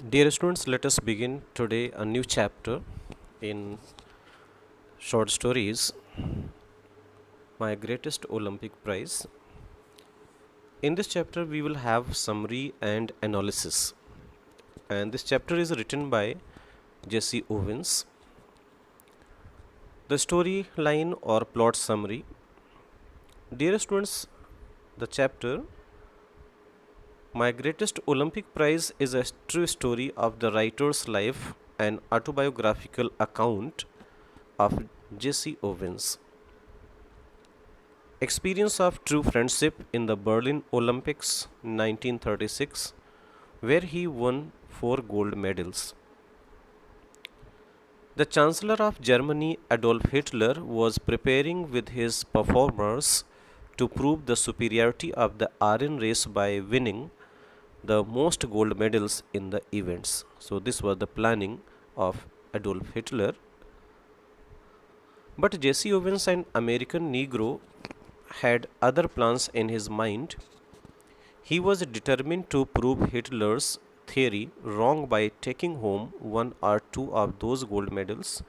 Dear students, let us begin today a new chapter in short stories, My Greatest Olympic Prize. In this chapter, we will have summary and analysis. And this chapter is written by Jesse Owens. The storyline or plot summary. Dear students, the chapter My Greatest Olympic Prize is a true story of the writer's life and autobiographical account of Jesse Owens. Experience of true friendship in the Berlin Olympics 1936, where he won 4 gold medals. The Chancellor of Germany, Adolf Hitler, was preparing with his performers to prove the superiority of the Aryan race by winning the most gold medals in the events. So, this was the planning of Adolf Hitler. But Jesse Owens, an American Negro, had other plans in his mind. He was determined to prove Hitler's theory wrong by taking home 1 or 2 of those gold medals,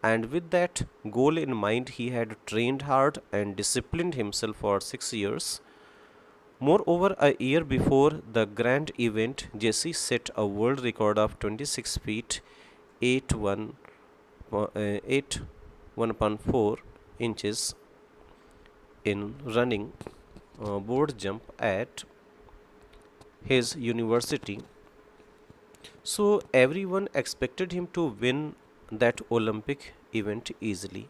and with that goal in mind, he had trained hard and disciplined himself for 6 years. Moreover, a year before the grand event, Jesse set a world record of 26 feet 8 1, 8 1.4 inches in running board jump at his university. So everyone expected him to win that Olympic event easily.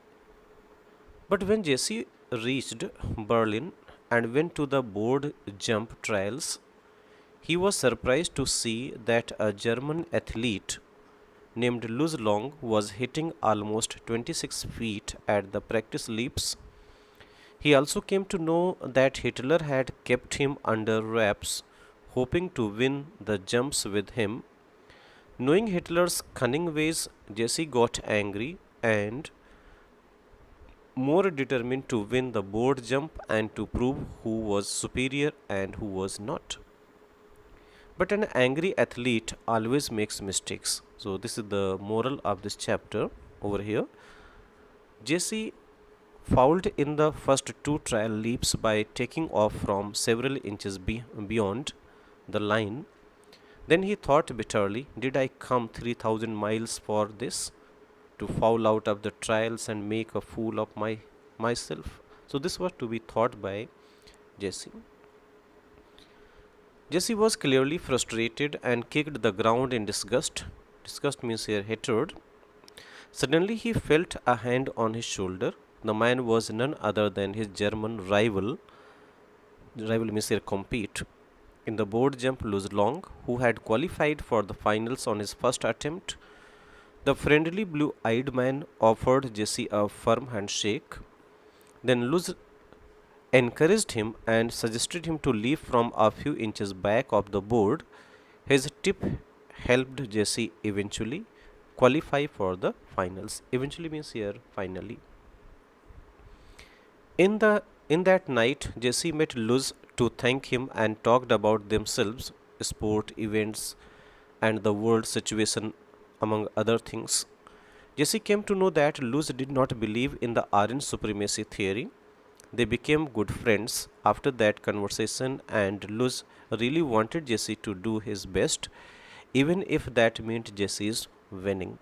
But when Jesse reached Berlin and went to the board jump trials, he was surprised to see that a German athlete named Luz Long was hitting almost 26 feet at the practice leaps. He also came to know that Hitler had kept him under wraps, hoping to win the jumps with him. Knowing Hitler's cunning ways, Jesse got angry and more determined to win the board jump and to prove who was superior and who was not. But an angry athlete always makes mistakes. So, this is the moral of this chapter over here. Jesse fouled in the first 2 trial leaps by taking off from several inches beyond the line. Then he thought bitterly, did I come 3000 miles for this? To foul out of the trials and make a fool of myself? So this was to be thought by Jesse. Jesse was clearly frustrated and kicked the ground in disgust. Disgust means here hatred. Suddenly he felt a hand on his shoulder. The man was none other than his German rival. Rival means here compete in the board jump, Luz Long, who had qualified for the finals on his first attempt. The friendly blue-eyed man offered Jesse a firm handshake. Then Luz encouraged him and suggested him to leap from a few inches back of the board. His tip helped Jesse eventually qualify for the finals. Eventually means here finally. In that night, Jesse met Luz to thank him and talked about themselves, sport events, and the world situation, among other things. Jesse came to know that Luz did not believe in the Aryan supremacy theory. They became good friends after that conversation, and Luz really wanted Jesse to do his best, even if that meant Jesse's winning.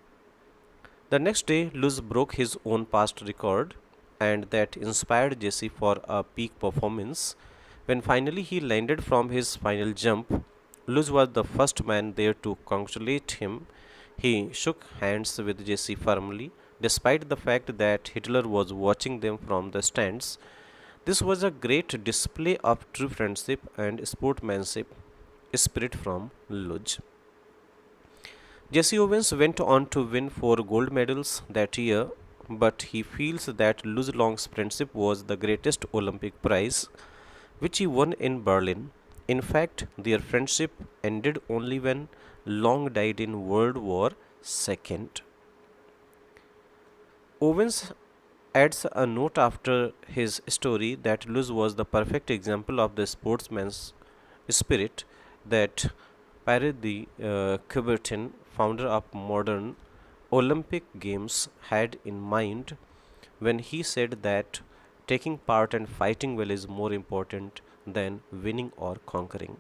The next day, Luz broke his own past record, and that inspired Jesse for a peak performance. When finally he landed from his final jump, Luz was the first man there to congratulate him. He shook hands with Jesse firmly, despite the fact that Hitler was watching them from the stands. This was a great display of true friendship and sportsmanship spirit from Luz. Jesse Owens went on to win 4 gold medals that year, but he feels that Luz Long's friendship was the greatest Olympic prize which he won in Berlin. In fact, their friendship ended only when Long died in World War II. Owens adds a note after his story that Luz was the perfect example of the sportsman's spirit that Pierre de Coubertin, founder of modern Olympic Games, had in mind when he said that taking part and fighting well is more important than winning or conquering.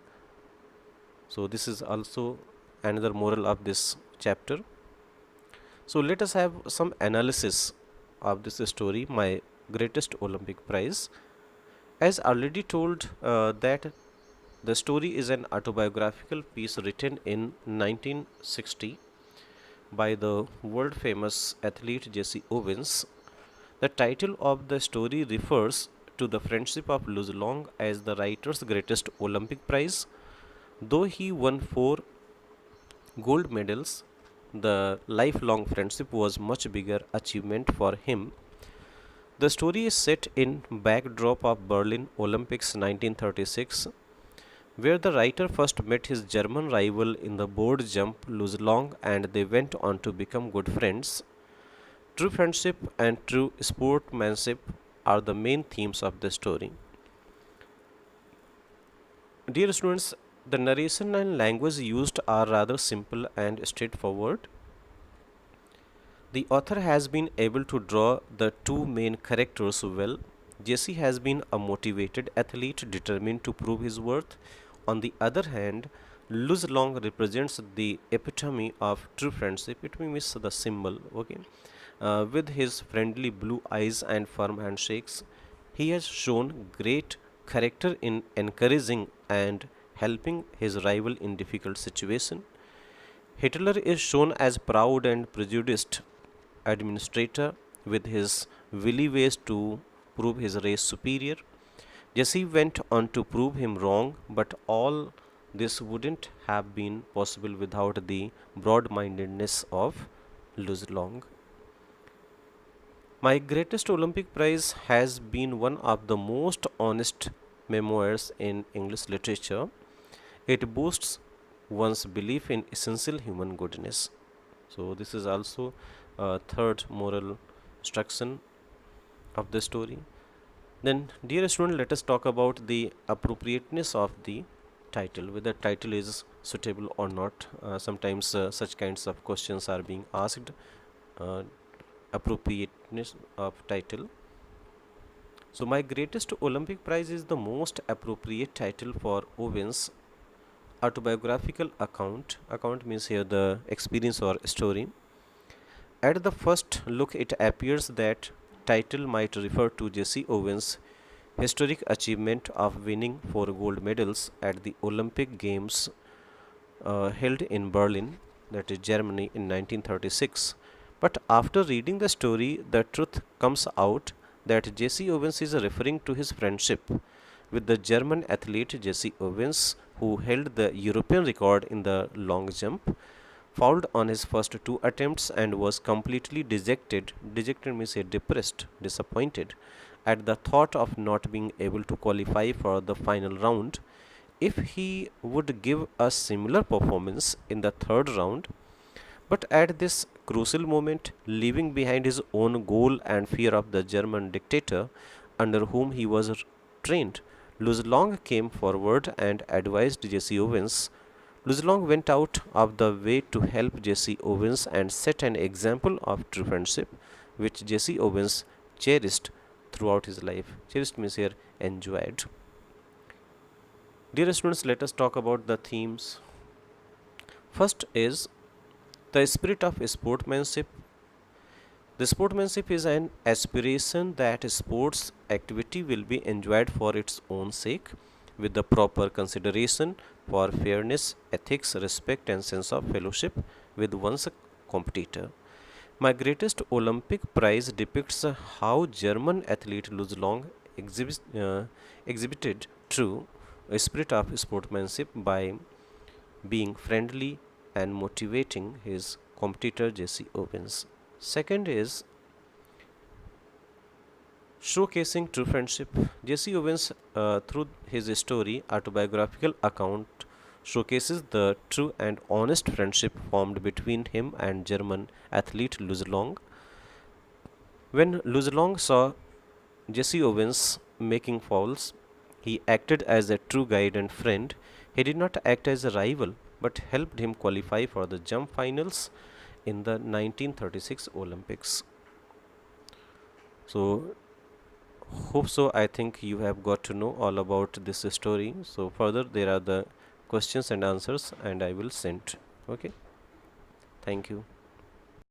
So, this is also another moral of this chapter. So, let us have some analysis of this story, My Greatest Olympic Prize. As already told, that the story is an autobiographical piece written in 1960 by the world famous athlete Jesse Owens. The title of the story refers to the friendship of Luz Long as the writer's greatest Olympic prize. Though he won four gold medals, the lifelong friendship was much bigger achievement for him. The story is set in backdrop of Berlin Olympics 1936, where the writer first met his German rival in the board jump Luz Long, and they went on to become good friends. True friendship and true sportsmanship are the main themes of the story. Dear students, the narration and language used are rather simple and straightforward. The author has been able to draw the two main characters well. Jesse has been a motivated athlete determined to prove his worth. On the other hand, Luz Long represents the epitome of true friendship. It means the symbol, okay. With his friendly blue eyes and firm handshakes, he has shown great character in encouraging and helping his rival in difficult situations. Hitler is shown as proud and prejudiced administrator with his willy ways to prove his race superior. Jesse went on to prove him wrong, but all this wouldn't have been possible without the broad mindedness of Luz Long. My Greatest Olympic Prize has been one of the most honest memoirs in English literature. It boosts one's belief in essential human goodness. So, this is also a third moral instruction of the story. Then, dear student, let us talk about the appropriateness of the title, whether title is suitable or not. Sometimes such kinds of questions are being asked. Uh, Appropriateness of title. So, My Greatest Olympic Prize is the most appropriate title for Owen's autobiographical account. Account means here the experience or story. At the first look, it appears that title might refer to Jesse Owens' historic achievement of winning four gold medals at the Olympic Games held in Berlin, that is Germany, in 1936. But after reading the story, the truth comes out that Jesse Owens is referring to his friendship with the German athlete Jesse Owens, who held the European record in the long jump, fouled on his first two attempts, and was completely dejected. Dejected means depressed, disappointed at the thought of not being able to qualify for the final round. If he would give a similar performance in the third round, but at this crucial moment, leaving behind his own goal and fear of the German dictator under whom he was trained, Luz Long came forward and advised Jesse Owens. Luz Long went out of the way to help Jesse Owens and set an example of true friendship, which Jesse Owens cherished throughout his life. Cherished means here enjoyed. Dear students, let us talk about the themes. First is the spirit of sportsmanship. The sportsmanship is an aspiration that sports activity will be enjoyed for its own sake, with the proper consideration for fairness, ethics, respect, and sense of fellowship with one's competitor. My Greatest Olympic Prize depicts how German athlete Luz Long exhibited true spirit of sportsmanship by being friendly and motivating his competitor Jesse Owens. Second is showcasing true friendship. Jesse Owens, through his story, autobiographical account, showcases the true and honest friendship formed between him and German athlete Luz Long. When Luz Long saw Jesse Owens making fouls, he acted as a true guide and friend. He did not act as a rival. but helped him qualify for the jump finals in the 1936 Olympics. So, hope so. I think you have got to know all about this story. So, further, there are the questions and answers, and I will send. Okay, thank you.